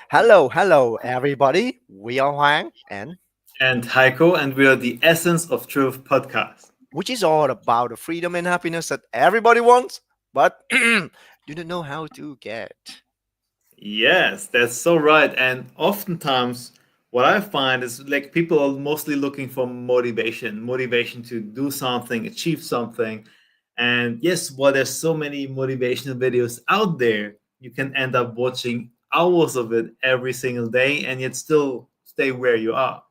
Hello, everybody. We are Huang, and And Heiko, and we are the Essence of Truth podcast. which is all about the freedom and happiness that everybody wants, but do not know how to get. Yes, that's so right. And oftentimes, what I find is like people are mostly looking for motivation to do something, achieve something. And yes, while there's so many motivational videos out there, you can end up watching hours of it every single day and yet still stay where you are.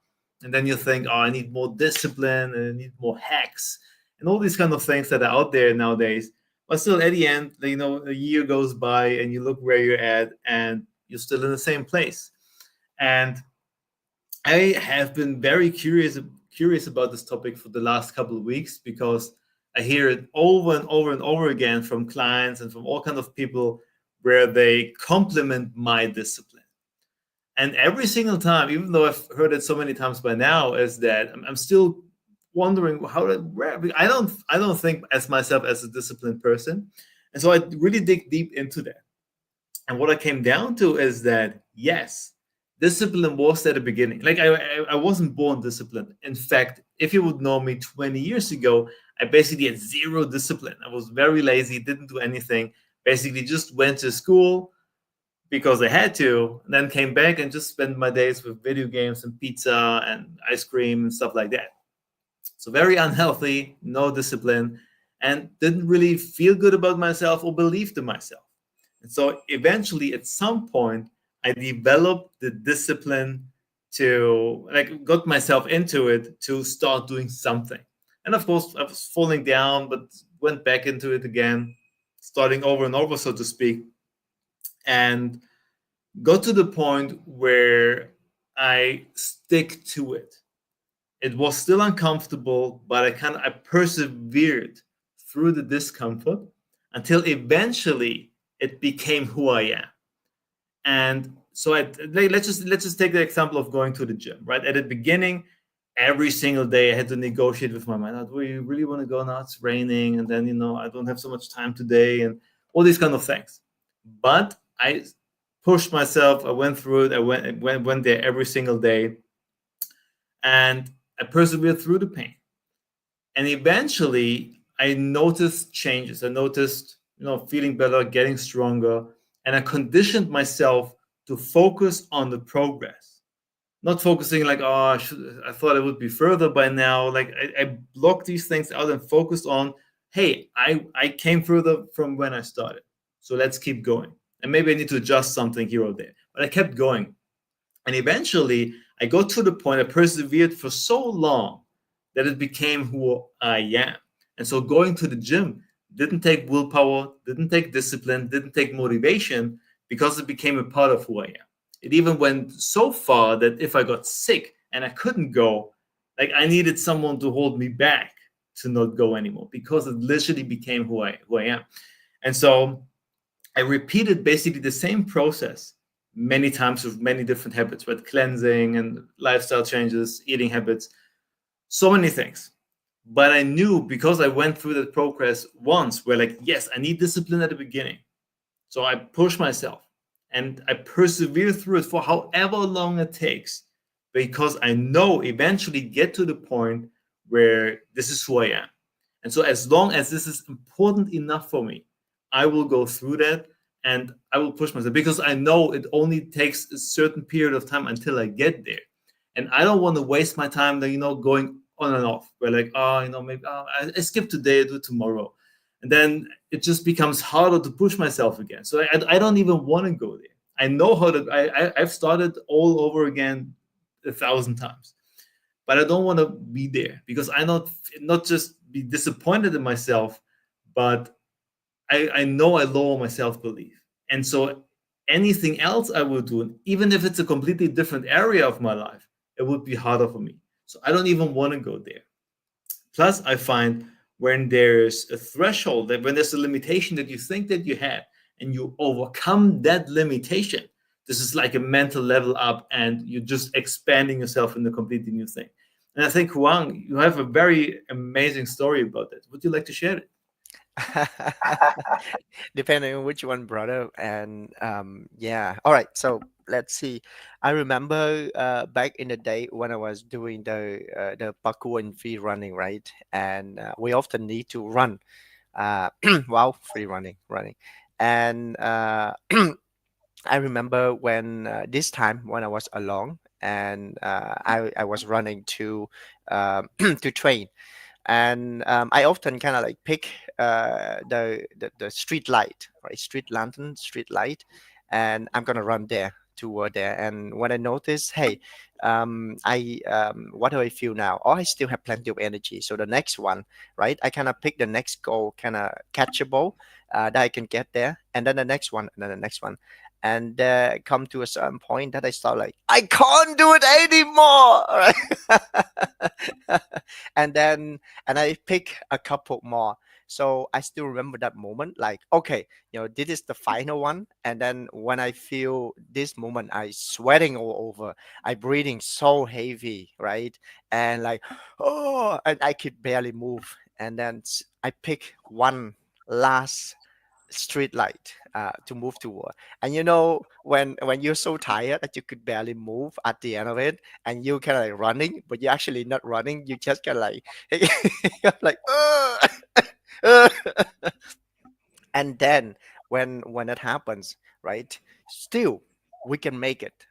And then you think, oh, I need more discipline and I need more hacks and all these kind of things that are out there nowadays. But still, at the end, a year goes by and you look where you're at and you're still in the same place. And I have been very curious about this topic for the last couple of weeks because I hear it over and over and over again from clients and from all kinds of people where they compliment my discipline. And every single time, even though I've heard it so many times by now, is that I'm still wondering where I don't think as myself as a disciplined person, and so I really dig deep into that. And what I came down to is that yes, discipline was at the beginning. Like I wasn't born disciplined. In fact, if you would know me 20 years ago, I basically had zero discipline. I was very lazy, didn't do anything. Basically, just went to school because I had to, and then came back and just spent my days with video games and pizza and ice cream and stuff like that. So very unhealthy, no discipline, and didn't really feel good about myself or believed in myself. And so eventually, at some point, I developed the discipline to got myself into it to start doing something. And of course, I was falling down, but went back into it again, starting over and over, so to speak, and got to the point where I stick to it. It was still uncomfortable, but I persevered through the discomfort until eventually it became who I am. And so let's just take the example of going to the gym, right? At the beginning, every single day I had to negotiate with my mind. Do you really want to go now? It's raining, and then I don't have so much time today, and all these kind of things. But I pushed myself. I went through it. I went there every single day, and I persevered through the pain. And eventually, I noticed changes. I noticed, feeling better, getting stronger, and I conditioned myself to focus on the progress, not focusing like, oh, I thought it would be further by now. Like I blocked these things out and focused on, hey, I came further from when I started, so let's keep going. And maybe I need to adjust something here or there, but I kept going. And eventually, I got to the point, I persevered for so long that it became who I am. And so going to the gym didn't take willpower, didn't take discipline, didn't take motivation because it became a part of who I am. It even went so far that if I got sick and I couldn't go, like I needed someone to hold me back to not go anymore because it literally became who I am. And so I repeated basically the same process many times with many different habits, with cleansing and lifestyle changes, eating habits, so many things. But I knew because I went through that progress once, where like, yes, I need discipline at the beginning. So I push myself and I persevere through it for however long it takes, because I know eventually get to the point where this is who I am. And so as long as this is important enough for me, I will go through that and I will push myself because I know it only takes a certain period of time until I get there. And I don't want to waste my time, going on and off. Where like, maybe I skip today, I do it tomorrow. And then it just becomes harder to push myself again. So I don't even want to go there. I know how to, I've started all over again 1,000 times, but I don't want to be there because I not just be disappointed in myself, but I know I lower my self belief. And so anything else I would do, even if it's a completely different area of my life, it would be harder for me. So I don't even want to go there. Plus, I find when there's a threshold, that when there's a limitation that you think that you have, and you overcome that limitation, this is like a mental level up, and you're just expanding yourself in a completely new thing. And I think, Huang, you have a very amazing story about that. Would you like to share it? Depending on which one, brother. And yeah. All right. So let's see. I remember back in the day when I was doing the parkour and free running, right? And we often need to run while free running. And I remember when this time when I was alone and I was running to to train, and I often kind of like pick the street light, right? Street lantern, street light, and I'm gonna run there toward there. And when I notice, hey, I what do I feel now? Oh, I still have plenty of energy. So the next one, right? I kind of pick the next goal, kind of catchable that I can get there, and then the next one, and then the next one. And come to a certain point that I start like I can't do it anymore, right? And then and I pick a couple more. So I still remember that moment, like, okay, this is the final one. And then when I feel this moment, I sweating all over, I breathing so heavy, right? And like, oh, and I could barely move. And then I pick one last street light to move toward. And when you're so tired that you could barely move at the end of it, and you kind of like running, but you're actually not running, you just kind of like you're like "Ugh." And then when it happens, right, still we can make it.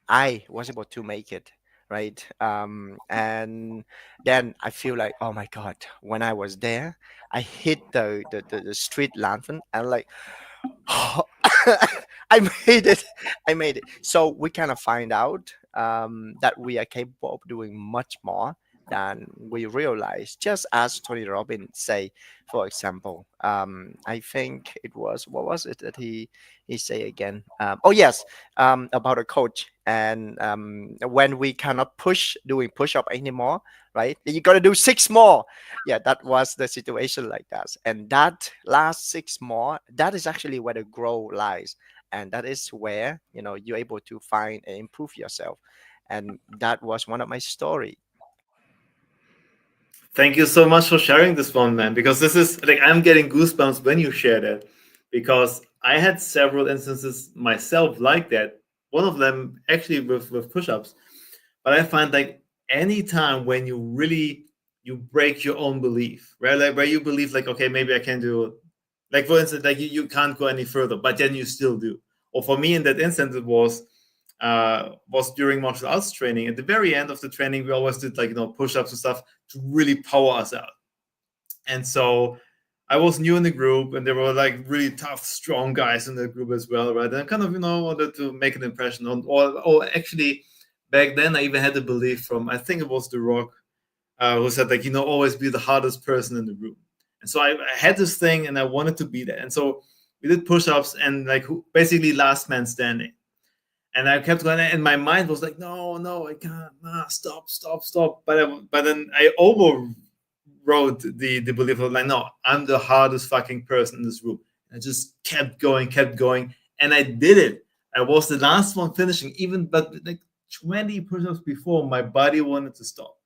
I was able to make it, right? And then I feel like, oh my god, when I was there, I hit the street lantern and like I made it. I made it. So we kind of find out that we are capable of doing much more than we realize. Just as Tony Robbins say, for example, I think it was what was it that he say again? Oh yes, about a coach. And when we cannot push doing push up anymore, right? You got to do six more. Yeah, that was the situation like that. And that last six more, that is actually where the growth lies. And that is where you're able to find and improve yourself. And that was one of my story. Thank you so much for sharing this one, man. Because this is like I'm getting goosebumps when you share that. Because I had several instances myself like that. One of them actually with push-ups. But I find like anytime when you really you break your own belief, right? Like where you believe like, okay, maybe I can do like for instance, like you can't go any further, but then you still do. Or for me in that instance, it was during martial arts training. At the very end of the training, we always did like push-ups and stuff to really power us out. And so I was new in the group, and there were like really tough, strong guys in the group as well, right? And I kind of wanted to make an impression on, or actually back then I even had a belief from I think it was The Rock, who said like always be the hardest person in the room. And so I had this thing, and I wanted to be that. And so we did push-ups and like basically last man standing. And I kept going, and my mind was like, no, no, I can't, nah, stop, stop, stop. But then I overrode the belief of like, no, I'm the hardest fucking person in this room. I just kept going, and I did it. I was the last one finishing, even but like 20 push-ups before my body wanted to stop.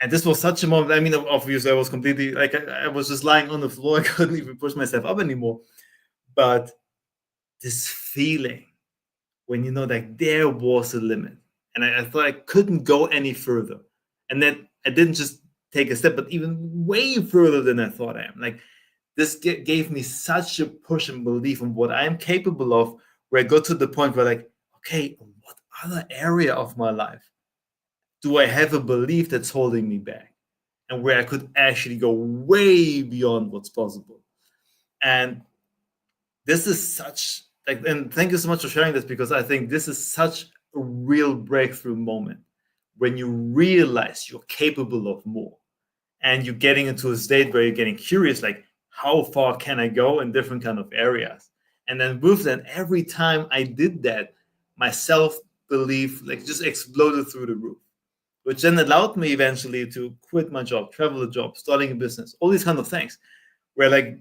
And this was such a moment. I mean, obviously, I was completely like I was just lying on the floor. I couldn't even push myself up anymore. But this feeling when that there was a limit, and I thought I couldn't go any further, and that I didn't just take a step, but even way further than I thought I am. Like this gave me such a push and belief in what I am capable of, where I got to the point where like, okay, what other area of my life do I have a belief that's holding me back, and where I could actually go way beyond what's possible. And this is such like, and thank you so much for sharing this, because I think this is such a real breakthrough moment when you realize you're capable of more, and you're getting into a state where you're getting curious, like how far can I go in different kind of areas. And then with that, every time I did that, my self belief like just exploded through the roof, which then allowed me eventually to quit my job, travel a job, starting a business, all these kind of things, where like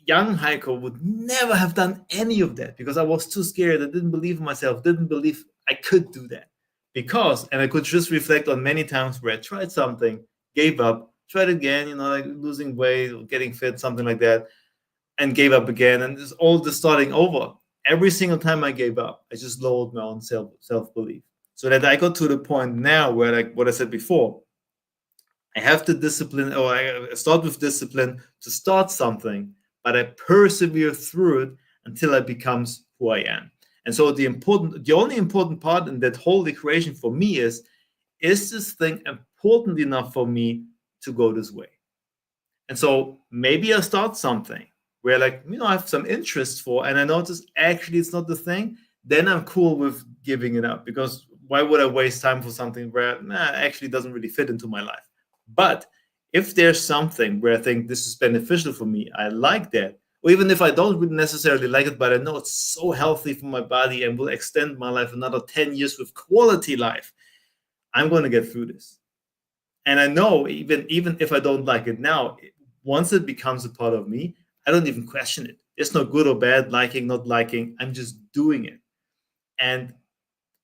young Heiko would never have done any of that, because I was too scared. I didn't believe in myself, didn't believe I could do that. And I could just reflect on many times where I tried something, gave up, tried again, like losing weight, getting fit, something like that, and gave up again. And it's all just starting over. Every single time I gave up, I just lowered my own self belief. So that I got to the point now where, like what I said before, I have the discipline, or I start with discipline to start something, but I persevere through it until it becomes who I am. And so the only important part in that whole equation for me is this thing important enough for me to go this way? And so maybe I start something where, like, I have some interest for, and I notice actually it's not the thing. Then I'm cool with giving it up, because why would I waste time for something where actually doesn't really fit into my life? But if there's something where I think this is beneficial for me, I like that, or even if I don't really necessarily like it, but I know it's so healthy for my body and will extend my life another 10 years with quality life, I'm going to get through this. And I know, even if I don't like it now, once it becomes a part of me, I don't even question it. It's not good or bad, liking, not liking. I'm just doing it. And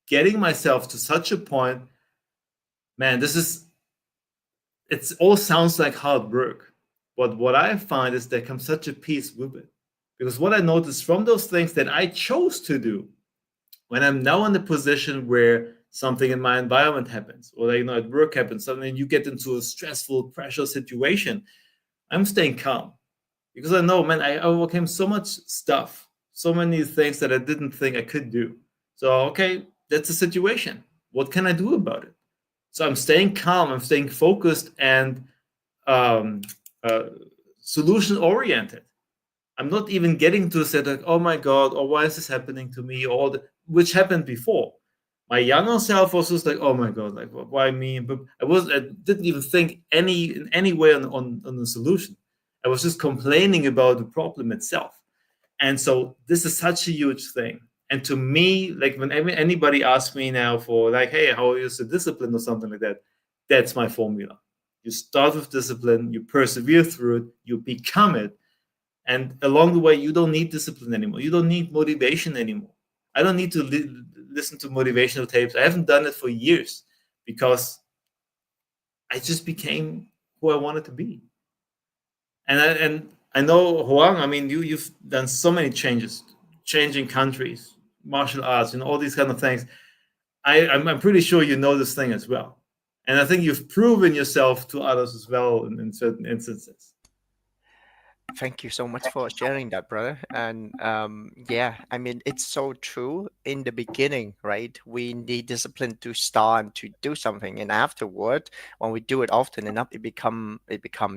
getting myself to such a point, man, it all sounds like hard work. But what I find is there comes such a peace with it. Because what I noticed from those things that I chose to do, when I'm now in the position where something in my environment happens, or at work happens, something, you get into a stressful pressure situation, I'm staying calm, because I know, man, I overcame so much stuff, so many things that I didn't think I could do. So okay, that's a situation. What can I do about it? So I'm staying calm, I'm staying focused, and um, uh, solution oriented. I'm not even getting to say like, oh my god, or why is this happening to me, or which happened before. My younger self was just like, oh my god, like why me? But I didn't even think in any way on the solution. I was just complaining about the problem itself. And so this is such a huge thing. And to me, like when anybody asks me now for like, hey, how is the discipline or something like that, that's my formula. You start with discipline, you persevere through it, you become it, and along the way, you don't need discipline anymore. You don't need motivation anymore. I don't need to listen to motivational tapes. I haven't done it for years, because I just became who I wanted to be. And I know, Huang. I mean, you've done so many changes, changing countries, martial arts, all these kind of things. I'm pretty sure you know this thing as well, and I think you've proven yourself to others as well in certain instances. Thank you so much for sharing that, brother. And yeah, I mean, it's so true. In the beginning, right, we need discipline to start and to do something, and afterward, when we do it often enough, it become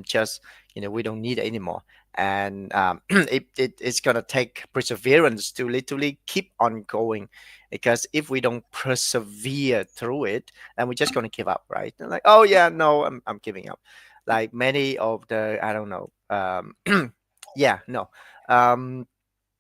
just, we don't need it anymore. And it's gonna take perseverance to literally keep on going, because if we don't persevere through it, then we're just gonna give up, right? And like, oh yeah, no, I'm giving up. Like many of the, I don't know, yeah, no. Um,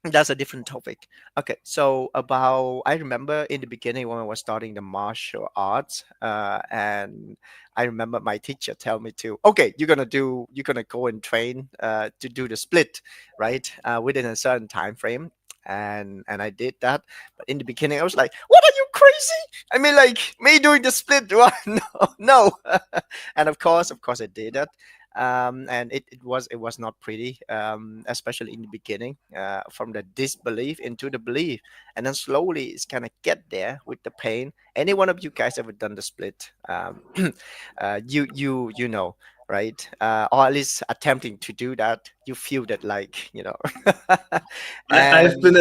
that's a different topic. Okay, so about, I remember in the beginning when I was starting the martial arts, and I remember my teacher tell me to, okay, you're gonna go and train to do the split, right? Within a certain time frame. And I did that, but in the beginning I was like, "What are you crazy? I mean, like me doing the split? What? No, no!" And of course, I did that, and it was not pretty, especially in the beginning, from the disbelief into the belief, and then slowly it's kind of get there with the pain. Any one of you guys ever done the split? You know, right? Or at least attempting to do that, you feel that, like, I've and been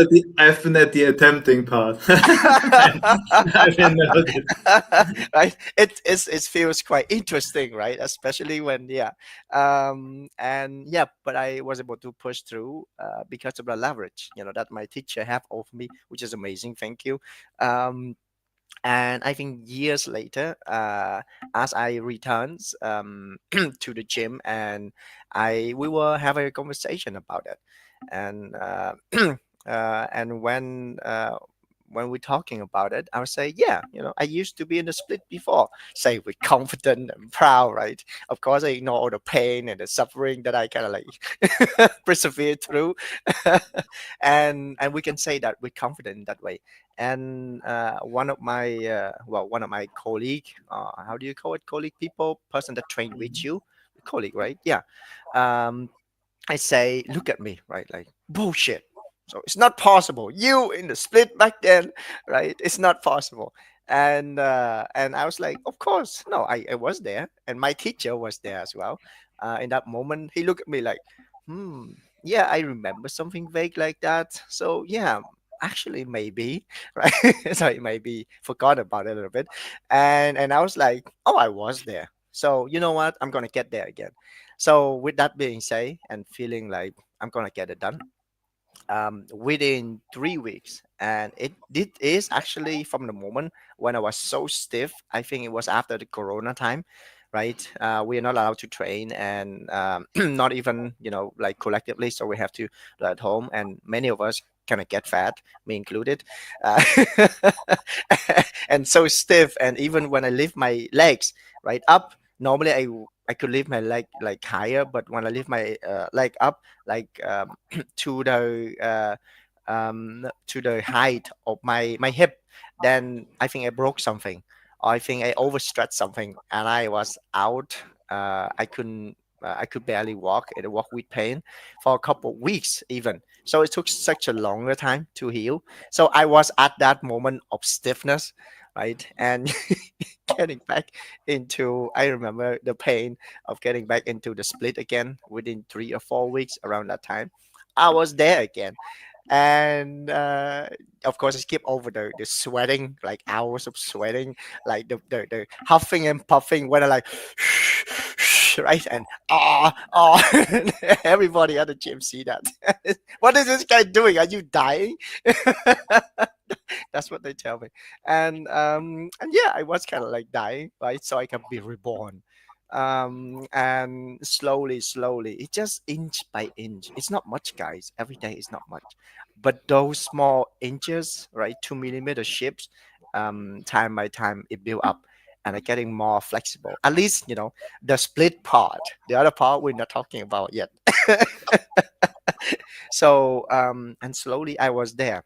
at the attempting part. I've been noted. right, it feels quite interesting, right? Especially when, yeah, and yeah, but I was able to push through, because of the leverage, that my teacher have over me, which is amazing. Thank you. um and I think years later, as I returns, to the gym, and we were having a conversation about it, and and when we're talking about it, I would say, yeah, I used to be in the split before, say with confident and proud, right? Of course, I ignore all the pain and the suffering that I kind of like persevere through, and we can say that we're confident in that way. And one of my colleague, how do you call it, colleague, people, person that train with you, we colleague, right? Yeah. Um, I say, look at me, right? Like, bullshit. So it's not possible. You in the split back then, right? It's not possible. And I was like, of course, no, I was there, and my teacher was there as well. In that moment, he looked at me like, yeah, I remember something vague like that. So yeah, actually maybe, right? So I maybe forgot about it a little bit, and I was like, oh, I was there. So you know what? I'm gonna get there again. So with that being said, and feeling like I'm gonna get it done, within 3 weeks, and it is actually from the moment when I was so stiff. I think it was after the Corona time, right? We are not allowed to train, and not even like collectively, so we have to do at home, and many of us kind of get fat, me included, uh, and so stiff. And even when I lift my legs right up, normally I could lift my leg like higher, but when I lift my leg up, like to the height of my hip, then I think I broke something. I think I overstretched something, and I was out. I couldn't. I could barely walk. It walk with pain for a couple of weeks even. So it took such a longer time to heal. So I was at that moment of stiffness, right? And getting back into, I remember the pain of getting back into the split again within 3 or 4 weeks. Around that time I was there again. And of course I skip over the sweating, like hours of sweating, like the huffing and puffing when I like right, and everybody at the gym see that. What is this guy doing? Are you dying? That's what they tell me. And yeah, I was kind of like dying, right? So I can be reborn. And slowly, it just inch by inch. It's not much, guys. Every day is not much, but those small inches, right, 2 millimeter shapes, time by time, it build up, and are getting more flexible. At least the split part. The other part we're not talking about yet. So and slowly I was there,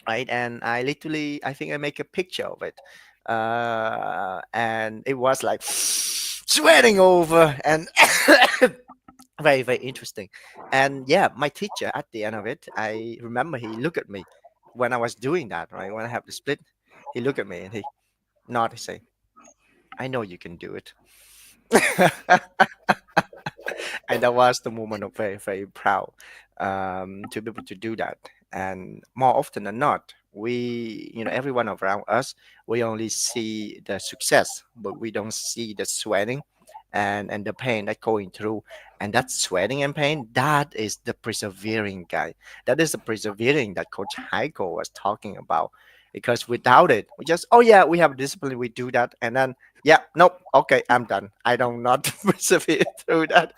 right? And I literally, I think I make a picture of it, and it was like sweating over, and very very interesting. And yeah, my teacher at the end of it, I remember he looked at me when I was doing that, right? When I have the split, he looked at me and he nodded, he say, I know you can do it. And that was the moment of very very proud, to be able to do that. And more often than not, we, everyone around us, we only see the success, but we don't see the sweating and the pain that going through. And that sweating and pain, that is the persevering guy. That is the persevering that Coach Heiko was talking about. Because without it, we just, oh yeah, we have discipline, we do that, and then yeah, nope, okay, I'm done, I don't not persevere through that.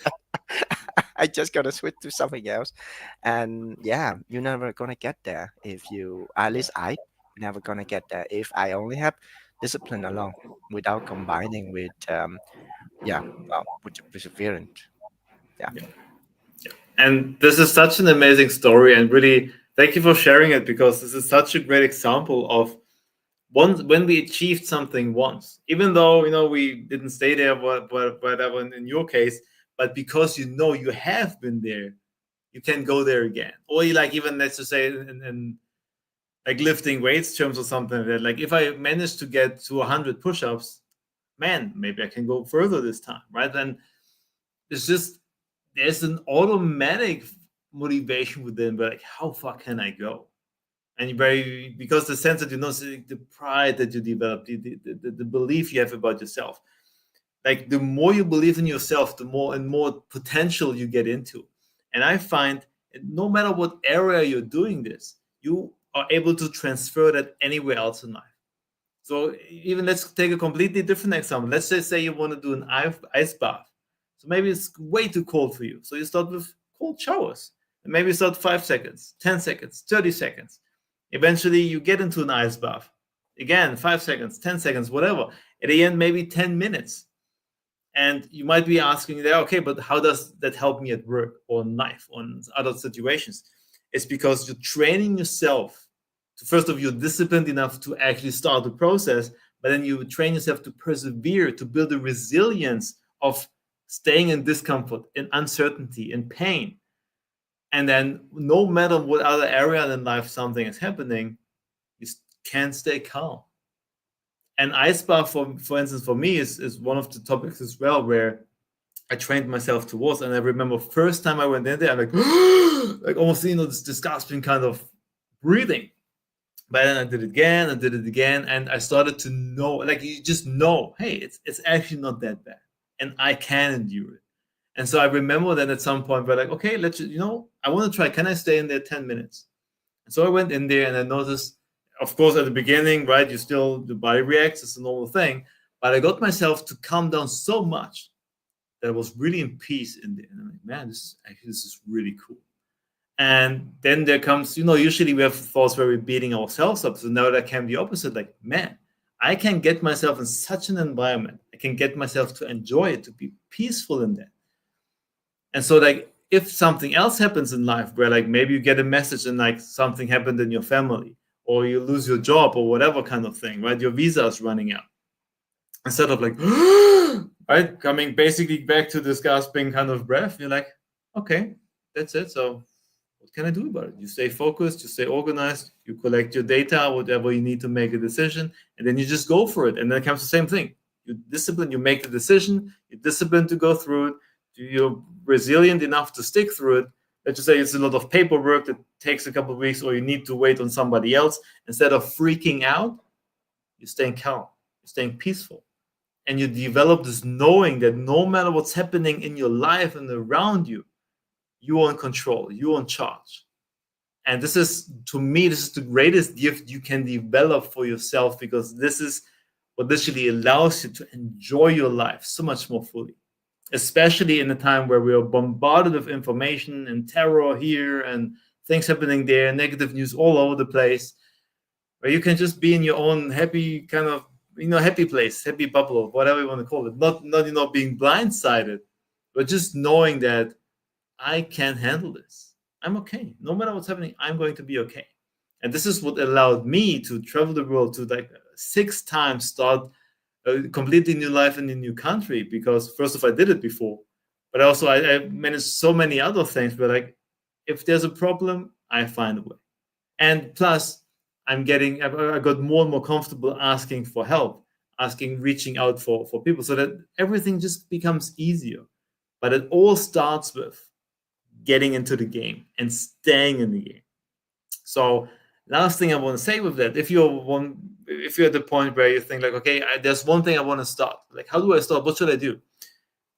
I just gotta switch to something else. And yeah, you're never gonna get there if you, at least I never gonna get there if I only have discipline alone without combining with yeah, well, with the perseverance. Yeah. Yeah. And this is such an amazing story, and really thank you for sharing it, because this is such a great example of once when we achieved something once, even though we didn't stay there, whatever in your case, but because you have been there, you can go there again. Or you, like, even let's just say in like lifting weights terms or something like that. Like, if I manage to get to 100 push-ups, man, maybe I can go further this time, right? And it's just, there's an automatic motivation within, but like, how far can I go? And you very, because the sense that the pride that you develop, the belief you have about yourself, like, the more you believe in yourself, the more and more potential you get into. And I find, no matter what area you're doing this, you are able to transfer that anywhere else in life. So even, let's take a completely different example. Let's just say you want to do an ice bath. So maybe it's way too cold for you. So you start with cold showers. And maybe you start 5 seconds, 10 seconds, 30 seconds. Eventually you get into an ice bath. Again, 5 seconds, 10 seconds, whatever. At the end, maybe 10 minutes. And you might be asking there, okay, but how does that help me at work or in life or in other situations? It's because you're training yourself to, first of all, you're disciplined enough to actually start the process, but then you train yourself to persevere, to build a resilience of staying in discomfort, in uncertainty, in pain. And then no matter what other area in life something is happening, you can't stay calm. And ice bath, for instance, for me is one of the topics as well where I trained myself towards. And I remember first time I went in there, I'm like, like almost this gasping kind of breathing. But then I did it again, I did it again, and I started to know, like you just know, hey, it's actually not that bad, and I can endure it. And so I remember then at some point we're like, okay, I want to try. Can I stay in there 10 minutes? And so I went in there and I noticed, of course, at the beginning, right, the body reacts, it's a normal thing, but I got myself to calm down so much that I was really in peace in there. And I'm like, man, this is really cool. And then there comes, usually we have thoughts where we're beating ourselves up. So now that can be opposite. Like, man, I can get myself in such an environment. I can get myself to enjoy it, to be peaceful in that. And so, like, if something else happens in life where, like, maybe you get a message and, like, something happened in your family or you lose your job or whatever kind of thing, right? Your visa is running out. Instead of, like, right, coming basically back to this gasping kind of breath, you're like, okay, that's it. So, what can I do about it? You stay focused, you stay organized, you collect your data, whatever you need to make a decision, and then you just go for it. And then it comes the same thing. You discipline, you make the decision, you're disciplined to go through it, you're resilient enough to stick through it. Let's just say it's a lot of paperwork that takes a couple of weeks, or you need to wait on somebody else. Instead of freaking out, you're staying calm, you're staying peaceful. And you develop this knowing that no matter what's happening in your life and around you, you're in control, you're in charge. And this is, to me, this is the greatest gift you can develop for yourself, because this is what literally allows you to enjoy your life so much more fully, especially in a time where we are bombarded with information and terror here and things happening there, negative news all over the place, where you can just be in your own happy kind of, happy place, happy bubble, whatever you want to call it. Not being blindsided, but just knowing that I can handle this. I'm okay. No matter what's happening, I'm going to be okay. And this is what allowed me to travel the world, to like 6 times start a completely new life in a new country. Because first of all, I did it before, but also I managed so many other things where, like, if there's a problem, I find a way. And plus, I got more and more comfortable asking for help, reaching out for people, so that everything just becomes easier. But it all starts with getting into the game and staying in the game. So last thing I want to say with that, if you're at the point where you think like, okay, there's one thing I want to start. Like, how do I start? What should I do?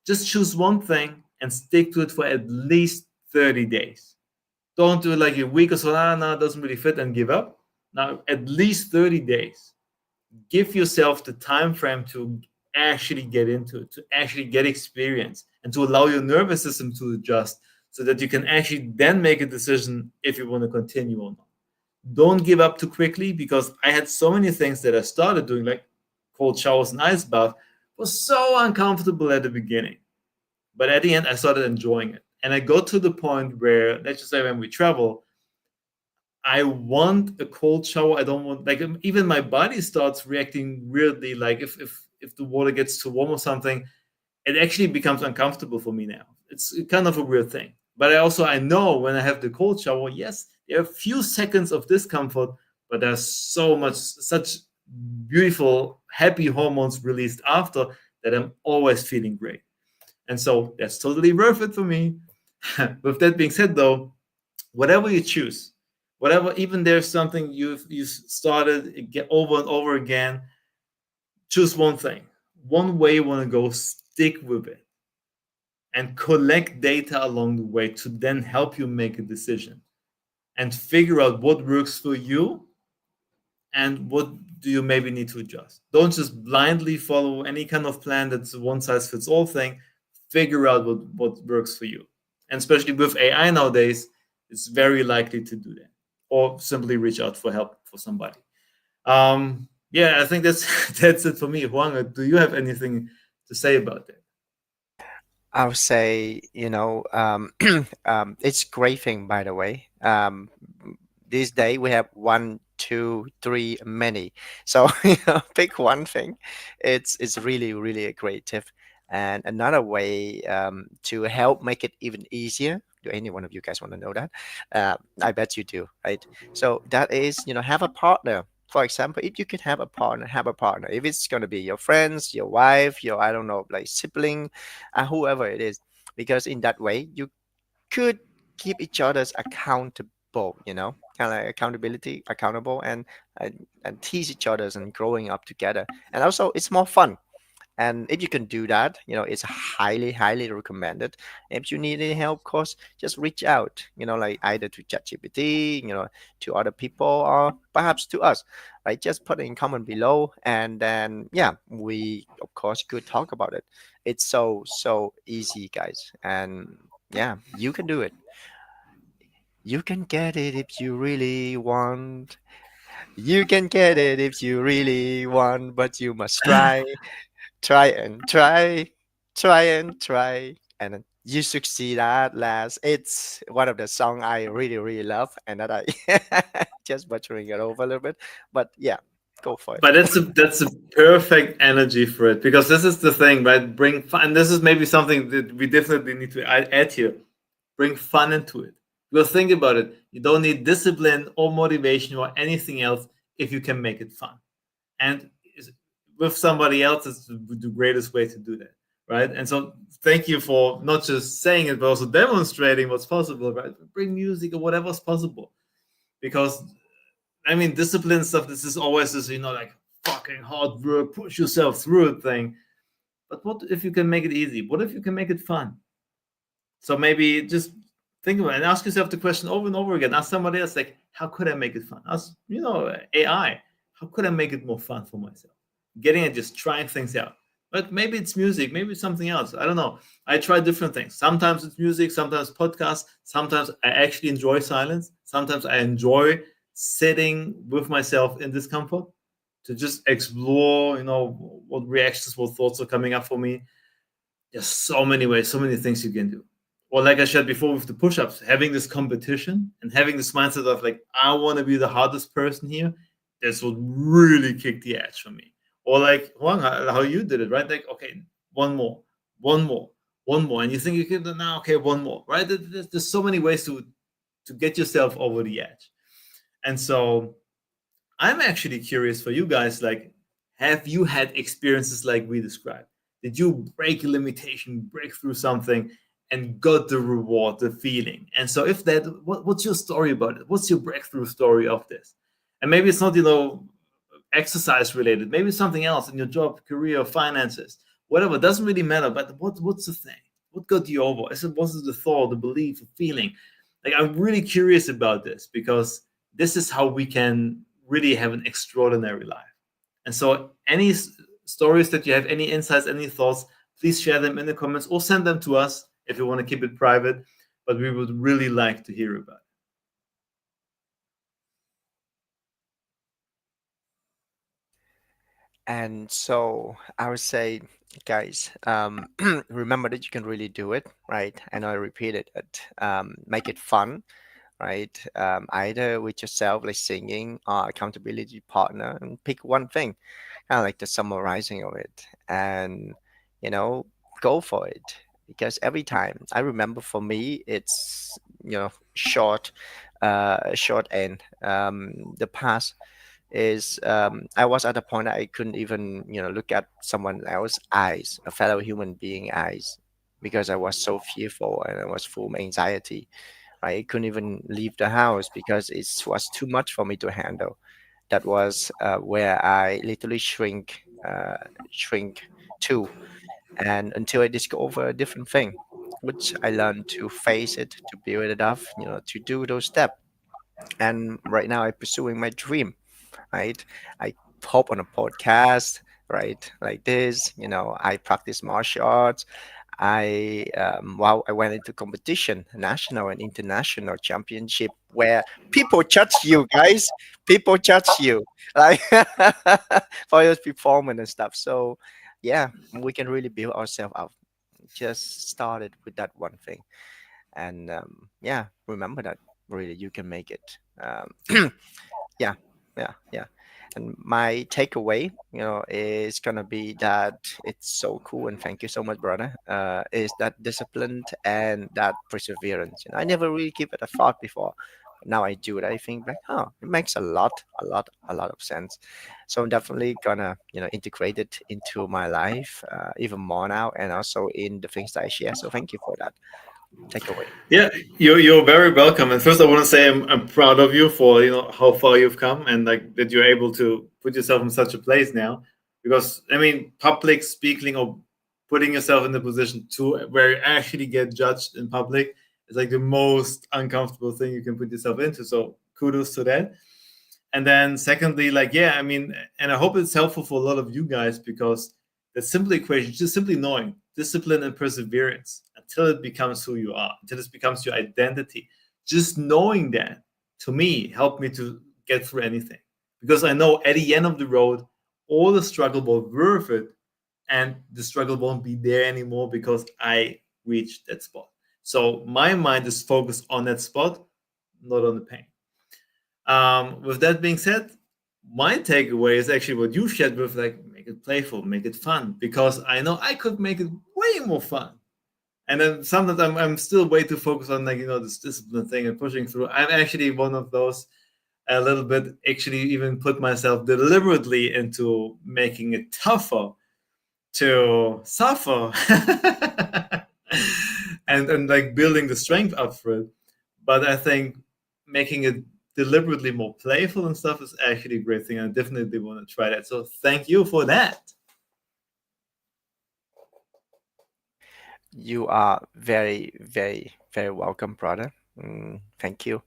Just choose one thing and stick to it for at least 30 days. Don't do it like a week or so. No, it doesn't really fit, and give up. Now, at least 30 days. Give yourself the time frame to actually get into it, to actually get experience, and to allow your nervous system to adjust, so that you can actually then make a decision if you want to continue or not. Don't give up too quickly, because I had so many things that I started doing, like cold showers and ice bath, was so uncomfortable at the beginning. But at the end, I started enjoying it. And I got to the point where, let's just say when we travel, I want a cold shower. I don't want, like, even my body starts reacting weirdly. Like if the water gets too warm or something, it actually becomes uncomfortable for me now. It's kind of a weird thing. But I know when I have the cold shower, yes, there are a few seconds of discomfort, but there's such beautiful, happy hormones released after, that I'm always feeling great. And so that's totally worth it for me. With that being said, though, whatever you choose, whatever, even there's something you've started get over and over again, choose one thing, one way you want to go, stick with it, and collect data along the way to then help you make a decision and figure out what works for you and what do you maybe need to adjust. Don't just blindly follow any kind of plan that's a one size fits all thing. Figure out what works for you. And especially with AI nowadays, it's very likely to do that, or simply reach out for help for somebody. Yeah, I think that's that's it for me. Juan, do you have anything to say about that? I would say, it's great thing, by the way. This day we have one, two, three, many. So pick one thing. It's really really a great tip. And another way to help make it even easier, do any one of you guys want to know that? I bet you do, right? So that is, have a partner. For example, if you can have a partner, have a partner. If it's going to be your friends, your wife, your, I don't know, like sibling, whoever it is, because in that way you could keep each other's accountable, kind of like accountability, accountable, and tease each other's and growing up together. And also, it's more fun. And if you can do that, it's highly, highly recommended. If you need any help, of course, just reach out, like either to ChatGPT, to other people, or perhaps to us, right? Just put it in comment below. And then, yeah, we, of course, could talk about it. It's so, so easy, guys. And yeah, you can do it. You can get it if you really want. You can get it if you really want, but you must try and try and try, and then you succeed at last. It's one of the song I really, really love, and that I just butchering it over a little bit, but yeah, go for it. But that's a perfect energy for it, because this is the thing, right? Bring fun. And this is maybe something that we definitely need to add here. Bring fun into it. Because think about it. You don't need discipline or motivation or anything else if you can make it fun. And with somebody else is the greatest way to do that, right? And so thank you for not just saying it, but also demonstrating what's possible, right? Bring music or whatever's possible, because I mean, discipline stuff, this is always this, like fucking hard work, push yourself through it thing. But what if you can make it easy? What if you can make it fun? So maybe just think about it and ask yourself the question over and over again. Ask somebody else, like, how could I make it fun? Ask, AI, how could I make it more fun for myself? Getting it, just trying things out. But maybe it's music, maybe it's something else. I don't know. I try different things. Sometimes it's music, sometimes podcasts, sometimes I actually enjoy silence. Sometimes I enjoy sitting with myself in discomfort to just explore, what reactions, what thoughts are coming up for me. There's so many ways, so many things you can do. Or like I said before with the push-ups, having this competition and having this mindset of like, I want to be the hardest person here, this would really kick the edge for me. Or like Juan, how you did it, right? Like, okay, one more, one more, one more. And you think you can do now, okay, one more, right? There's so many ways to get yourself over the edge. And so I'm actually curious for you guys, like, have you had experiences like we described? Did you break a limitation, break through something, and got the reward, the feeling? And so, if that, what's your story about it? What's your breakthrough story of this? And maybe it's not, exercise related. Maybe it's something else in your job, career, finances, whatever. It doesn't really matter. But what's the thing? What got you over? Was it the thought, the belief, the feeling? Like, I'm really curious about this, because this is how we can really have an extraordinary life. And so, any stories that you have, any insights, any thoughts, please share them in the comments or send them to us if you want to keep it private. But we would really like to hear about it. And so I would say, guys, remember that you can really do it, right? And I repeated it. Make it fun, right? Either with yourself, like singing, or accountability partner, and pick one thing, kind of like the summarizing of it, and you know, go for it. Because every time, I remember for me, it's short, short end. The past is I was at a point that I couldn't even look at someone else's eyes, a fellow human being eyes, because I was so fearful and I was full of anxiety. I couldn't even leave the house because it was too much for me to handle. That was where I literally shrink to, and until I discover a different thing, which I learned to face it, to build it up, to do those steps. And right now, I'm pursuing my dream. Right, I hop on a podcast, right, like this. I practice martial arts. I went into competition, national and international championship, where people judge you, guys. People judge you, like for your performance and stuff. So, yeah, we can really build ourselves up. Just started with that one thing, and yeah, remember that really you can make it. Yeah, yeah, yeah. And my takeaway, is gonna be that it's so cool, and thank you so much, brother. Is that discipline and that perseverance. I never really give it a thought before. But now I do it. I think back, oh, it makes a lot of sense. So I'm definitely gonna, integrate it into my life even more now, and also in the things that I share. So thank you for that takeaway. Yeah, you're very welcome. And first, I want to say I'm proud of you for how far you've come and like that you're able to put yourself in such a place now. Because I mean, public speaking or putting yourself in the position to where you actually get judged in public is like the most uncomfortable thing you can put yourself into. So kudos to that. And then secondly, like yeah, I mean, and I hope it's helpful for a lot of you guys because the simple equation, just simply knowing discipline and perseverance until it becomes who you are, until it becomes your identity. Just knowing that to me helped me to get through anything because I know at the end of the road, all the struggle will be worth it, and the struggle won't be there anymore because I reached that spot. So my mind is focused on that spot, not on the pain. With that being said, my takeaway is actually what you shared with like make it playful, make it fun, because I know I could make it way more fun. And then sometimes I'm still way too focused on like this discipline thing and pushing through. I'm actually one of those a little bit actually even put myself deliberately into making it tougher to suffer and like building the strength up for it. But I think making it deliberately more playful and stuff is actually a great thing. I definitely want to try that. So thank you for that. You are very, very, very welcome, brother. Thank you.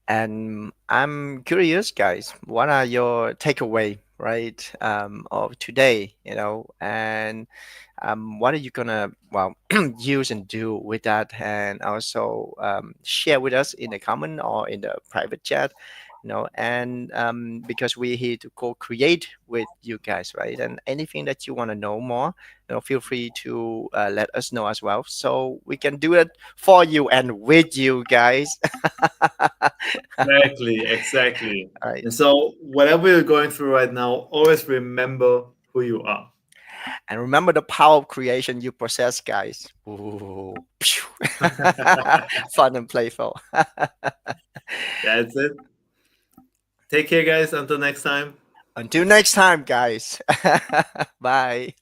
And I'm curious, guys, what are your takeaway, right, of today, and what are you gonna, well, use and do with that, and also share with us in the comment or in the private chat, and because we're here to co-create with you guys, right? And anything that you want to know more, feel free to let us know as well, so we can do it for you and with you guys. Exactly, exactly. All right. And so, whatever you're going through right now, always remember who you are. And remember the power of creation you possess, guys. Ooh. Phew. Fun and playful. That's it. Take care, guys. Until next time. Until next time, guys. Bye.